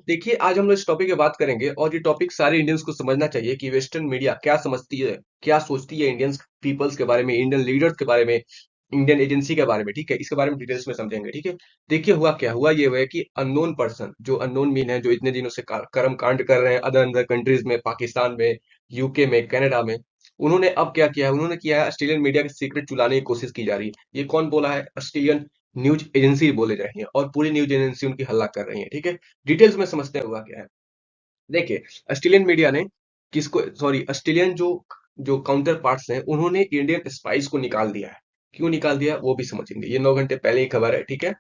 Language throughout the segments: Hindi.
देखिए आज हम लोग इस टॉपिक पे बात करेंगे और ये टॉपिक सारे इंडियंस को समझना चाहिए कि वेस्टर्न मीडिया क्या समझती है, क्या सोचती है इंडियंस पीपल्स के बारे में, इंडियन लीडर्स के बारे में, इंडियन एजेंसी के बारे में। ठीक है, इसके बारे में डिटेल्स में समझेंगे। ठीक है, देखिए हुआ ये हुआ है कि अननोन पर्सन, जो अननोन मीन है, जो इतने दिनों से कर्म कांड कर रहे हैं अदर अदर कंट्रीज में, पाकिस्तान में, यूके में, कनाडा में, उन्होंने अब क्या किया है, उन्होंने किया है ऑस्ट्रेलियन मीडिया के सीक्रेट चुराने की कोशिश की जा रही है। ये कौन बोला है? ऑस्ट्रेलियन न्यूज एजेंसी बोले जा रही है और पूरी न्यूज एजेंसी उनकी हल्ला कर रही है। ठीक है, डिटेल्स में समझते हैं हुआ क्या है। देखिए, ऑस्ट्रेलियन मीडिया ने किसको, सॉरी, ऑस्ट्रेलियन जो जो काउंटर पार्ट्स हैं, उन्होंने इंडियन स्पाइस को निकाल दिया है। क्यों निकाल दिया वो भी समझेंगे, ये 9 घंटे पहले ही खबर है। ठीक है,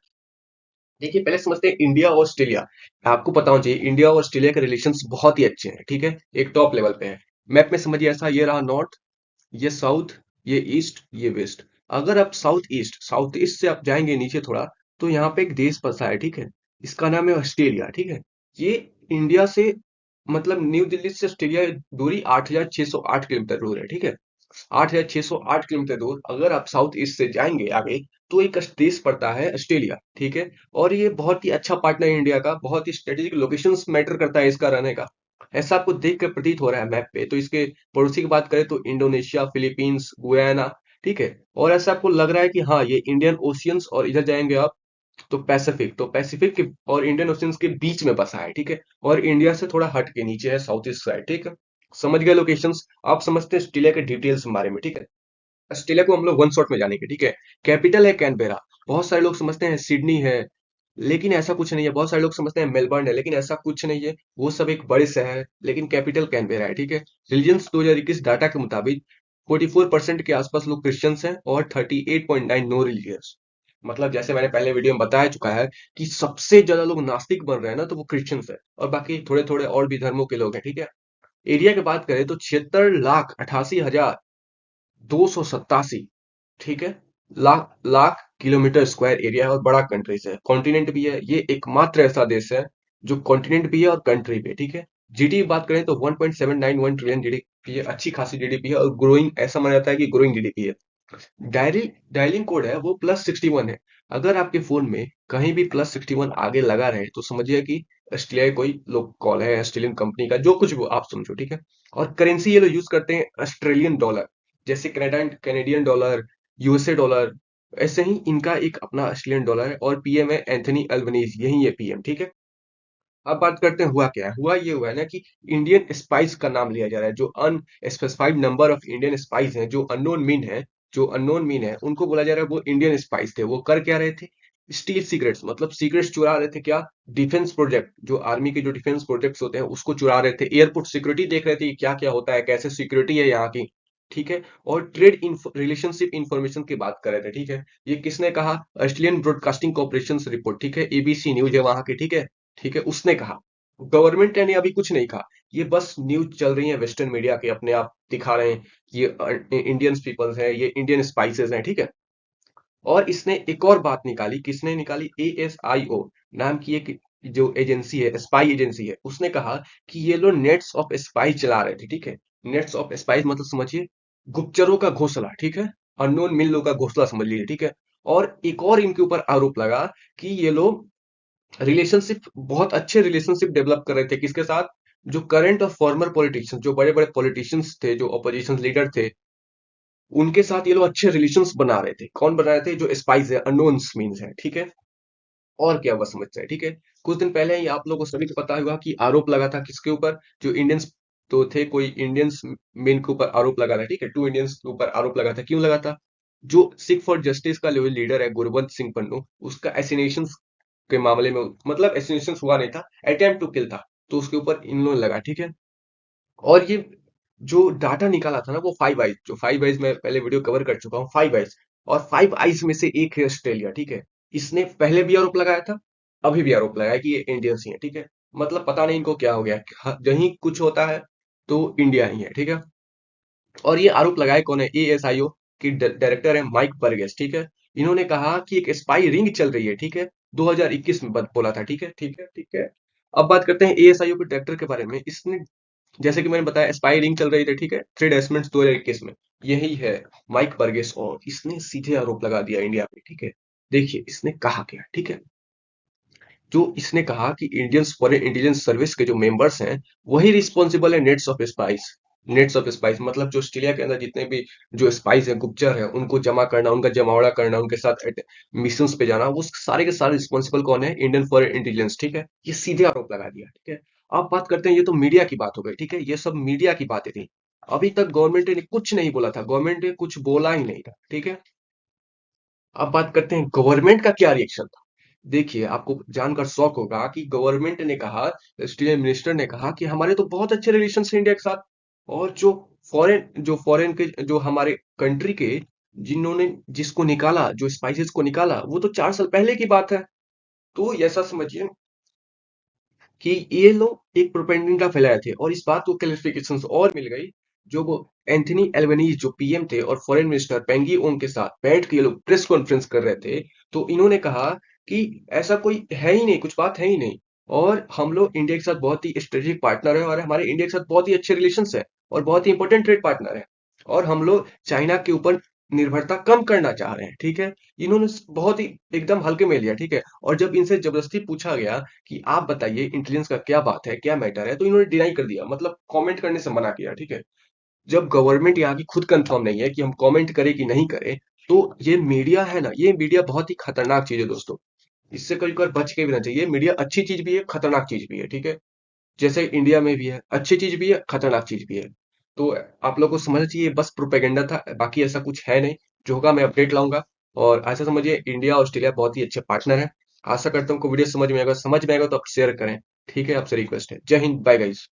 देखिए पहले समझते हैं इंडिया और ऑस्ट्रेलिया। आपको पता होना चाहिए इंडिया और ऑस्ट्रेलिया के रिलेशंस बहुत ही अच्छे हैं। ठीक है, एक टॉप लेवल पे है। मैप में समझिए ऐसा, ये रहा नॉर्थ, ये साउथ, ये ईस्ट, ये वेस्ट। अगर आप साउथ ईस्ट से आप जाएंगे नीचे थोड़ा, तो यहाँ पे एक देश बसा है। ठीक है, इसका नाम है ऑस्ट्रेलिया। ठीक है, ये इंडिया से, मतलब न्यू दिल्ली से ऑस्ट्रेलिया की दूरी 8,608 किलोमीटर दूर है। ठीक है, 8,608 किलोमीटर दूर अगर आप साउथ ईस्ट से जाएंगे आगे, तो एक देश पड़ता है ऑस्ट्रेलिया। ठीक है, और ये बहुत ही अच्छा पार्टनर है इंडिया का, बहुत ही स्ट्रेटेजिक लोकेशंस मैटर करता है इसका रहने का। ऐसा आपको देख कर प्रतीत हो रहा है मैप पे। तो इसके पड़ोसी की बात करें तो इंडोनेशिया, फिलीपींस, गुयाना। ठीक है, और ऐसा आपको लग रहा है कि हाँ ये इंडियन ओशियंस, और इधर जाएंगे आप तो पैसिफिक के और इंडियन ओशियंस के बीच में बसा है। ठीक है, और इंडिया से थोड़ा हट के नीचे है, साउथ ईस्ट साइड। ठीक है, समझ गए लोकेशंस। आप समझते हैं ऑस्ट्रेलिया के डिटेल्स के बारे में। ठीक है, ऑस्ट्रेलिया को हम लोग वन शॉट में जानेंगे। ठीक है, कैपिटल है कैनबेरा। बहुत सारे लोग समझते हैं सिडनी है, लेकिन ऐसा कुछ नहीं है। बहुत सारे लोग समझते हैं मेलबर्न है, लेकिन ऐसा कुछ नहीं है। वो सब एक बड़े शहर है, लेकिन कैपिटल कैनबेरा है। ठीक है, रिलीजन्स 2021 डाटा के मुताबिक 44% के आसपास लोग क्रिश्चियंस हैं और 38.9 नो रिलीजियस। मतलब जैसे मैंने पहले वीडियो में बताया चुका है कि सबसे ज्यादा लोग नास्तिक बन रहे हैं ना, तो वो क्रिश्चियंस है, और बाकी थोड़े थोड़े और भी धर्मों के लोग हैं। ठीक है, एरिया की बात करें तो 76,88,287। ठीक है, lakh lakh kilometre square area है और बड़ा कंट्री है, कॉन्टिनेंट भी है। ये एकमात्र ऐसा देश है जो कॉन्टिनेंट भी है और कंट्री भी है। ठीक है, जीडीपी बात करें तो 1.791 ट्रिलियन जीडीपी है, अच्छी खासी जीडीपी है, और ग्रोइंग, ऐसा माना जाता है कि ग्रोइंग जीडीपी है। डायलिंग कोड है वो +61 है। अगर आपके फोन में कहीं भी +61 आगे लगा रहे तो समझिए कि ऑस्ट्रेलिया कोई लोग कॉल है, ऑस्ट्रेलियन कंपनी का, जो कुछ वो आप समझो। ठीक है, और करेंसी ये लोग यूज करते हैं ऑस्ट्रेलियन डॉलर, जैसे कैनेडियन डॉलर, यूएसए डॉलर। ऐसे ही इनका एक अपना ऑस्ट्रेलियन डॉलर है, और पीएम है एंथनी अल्बनीज, यही है पीएम। ठीक है, अब बात करते हैं हुआ क्या है। ये हुआ है ना कि इंडियन स्पाइस का नाम लिया जा रहा है, जो unspecified number of Indian spice हैं, जो अननोन मीन है, उनको बोला जा रहा है वो इंडियन स्पाइस थे। वो कर क्या रहे थे? स्टील सीक्रेट्स, मतलब सीक्रेट्स चुरा रहे थे। क्या? डिफेंस प्रोजेक्ट, जो आर्मी के जो डिफेंस प्रोजेक्ट्स होते हैं उसको चुरा रहे थे। एयरपोर्ट सिक्योरिटी देख रहे थे कि क्या क्या होता है, कैसे सिक्योरिटी है यहाँ की। ठीक है, और ट्रेड रिलेशनशिप इंफॉर्मेशन की बात कर रहे थे। ठीक है, ये किसने कहा? Australian broadcasting corporation report. ठीक है, एबीसी न्यूज है वहां की। ठीक है, उसने कहा। गवर्नमेंट ने अभी कुछ नहीं कहा। ये बस न्यूज चल रही है वेस्टर्न मीडिया के, अपने आप दिखा रहे हैं ये इंडियन पीपल्स है, ये इंडियन स्पाइसेस हैं। ठीक है, और इसने एक और बात निकाली। किसने निकाली? एएसआईओ नाम की एक जो एजेंसी है, स्पाई एजेंसी है, उसने कहा कि ये लोग नेट्स ऑफ स्पाई चला रहे थे। ठीक है, नेट्स ऑफ स्पाई मतलब समझिए गुप्तचरों का घोंसला। ठीक है, अननोन मिल लोग का घोंसला समझ लीजिए। ठीक है, और एक और इनके ऊपर आरोप लगा कि ये लोग रिलेशनशिप, बहुत अच्छे रिलेशनशिप डेवलप कर रहे थे। किसके साथ? जो करंट और फॉर्मर पॉलिटिशियंस, जो बड़े बड़े पॉलिटिशियंस थे, जो अपोजिशन लीडर थे, उनके साथ ये लोग अच्छे रिलेशंस बना रहे थे। कौन बना रहे थे? जो स्पाइस है, अननोन मीन्स है। ठीक है, और क्या हुआ समझते हैं। ठीक है, कुछ दिन पहले ही आप लोगों को सभी को पता होगा कि आरोप लगा था किसके ऊपर? जो इंडियंस तो थे, कोई इंडियंस मेन के ऊपर आरोप लगा था। ठीक है, 2 इंडियंस के ऊपर आरोप लगा था। क्यों लगा था? जो सिख फॉर जस्टिस का जो लीडर है गुरवंत सिंह पन्नू, उसका एसिनेशन के मामले में, मतलब एसिनेशन हुआ नहीं था, अटेम्प्ट टू किल था, तो उसके ऊपर इन लोगों ने लगा। ठीक है, और ये जो डाटा निकाला था ना, वो फाइव आइज, जो फाइव आइज मैं पहले वीडियो कवर कर चुका हूँ, फाइव आइज। और फाइव आइज में से एक है ऑस्ट्रेलिया। ठीक है, इसने पहले भी आरोप लगाया था, अभी भी आरोप लगाया कि ये इंडियंस ही है। ठीक है, मतलब पता नहीं इनको क्या हो गया, जहीं कुछ होता है तो इंडिया ही है। ठीक है, और ये आरोप लगाए कौन है? एएसआईओ की डायरेक्टर है माइक बर्गेस। ठीक है, इन्होंने कहा कि एक स्पाई रिंग चल रही है। ठीक है, 2021 में बोला था। ठीक है, अब बात करते हैं एएसआईओ के डायरेक्टर के बारे में। इसने, जैसे कि मैंने बताया, स्पाई रिंग चल रही थी। ठीक है, थ्री डेस्टमेंट्स 2021 में, यही है माइक बर्गेस, और इसने सीधे आरोप लगा दिया इंडिया पे। ठीक है, देखिए इसने कहा क्या। ठीक है, जो इसने कहा कि इंडियन फॉरेन इंटेलिजेंस सर्विस के जो मेंबर्स हैं वही रिस्पॉन्सिबल है nets of spice. Nets of spice मतलब जो ऑस्ट्रेलिया के अंदर जितने भी जो स्पाइस है, गुप्तचर है, उनको जमा करना, उनका जमावड़ा करना, उनके साथ मिशंस पे जाना, वो सारे के सारे रिस्पॉन्सिबल कौन है? Indian foreign intelligence. ठीक है, ये सीधे आरोप लगा दिया। ठीक है, अब बात करते हैं, ये तो मीडिया की बात हो गई। ठीक है, ये सब मीडिया की बातें थी। अभी तक गवर्नमेंट ने कुछ नहीं बोला था, गवर्नमेंट ने कुछ बोला ही नहीं था। ठीक है, अब बात करते हैं गवर्नमेंट का क्या रिएक्शन था। देखिए, आपको जानकर शौक होगा कि गवर्नमेंट ने कहा, स्टील मिनिस्टर ने कहा कि हमारे तो बहुत अच्छे रिलेशन है इंडिया के साथ। और जो फॉरेन के जो हमारे कंट्री के जिन्होंने जिसको निकाला, जो स्पाइसेस को निकाला, वो तो 4 साल पहले की बात है। तो ऐसा समझिए कि ये लोग एक प्रोपेगेंडा फैलाए थे, और इस बात को क्लैरिफिकेशन और मिल गई। जो वो एंथनी एल्बनीज जो पीएम थे और फॉरेन मिनिस्टर पेंगी ओंग के साथ बैठ के ये लोग प्रेस कॉन्फ्रेंस कर रहे थे, तो इन्होंने कहा कि ऐसा कोई है ही नहीं, कुछ बात है ही नहीं। और हम लोग इंडिया के साथ बहुत ही स्ट्रेटेजिक पार्टनर है, और हमारे इंडिया के साथ बहुत ही अच्छे रिलेशंस है, और बहुत ही इंपॉर्टेंट ट्रेड पार्टनर है। और हम लोग चाइना के ऊपर निर्भरता कम करना चाह रहे हैं। ठीक है, इन्होंने बहुत ही एकदम हल्के में लिया। ठीक है, और जब इनसे जबरदस्ती पूछा गया कि आप बताइए इंटेलिजेंस का क्या बात है, क्या मैटर है, तो इन्होंने डिनाई कर दिया, मतलब कमेंट करने से मना किया। ठीक है, जब गवर्नमेंट यहाँ की खुद कंफर्म नहीं है कि हम कमेंट करें कि नहीं करें, तो ये मीडिया है ना, ये मीडिया बहुत ही खतरनाक चीज है दोस्तों। इससे कभी कभार बच के भी ना चाहिए। मीडिया अच्छी चीज भी है, खतरनाक चीज भी है। ठीक है, जैसे इंडिया में भी है, अच्छी चीज भी है, खतरनाक चीज भी है। तो आप लोग को समझना चाहिए, बस प्रोपेगेंडा था, बाकी ऐसा कुछ है नहीं। जो होगा मैं अपडेट लाऊंगा। और ऐसा समझिए, इंडिया और ऑस्ट्रेलिया बहुत ही अच्छे पार्टनर हैं। आशा करता हूँ को वीडियो समझ में आएगा, समझ में आएगा तो आप शेयर करें। ठीक है, आपसे रिक्वेस्ट है। जय हिंद, बाय गाइस।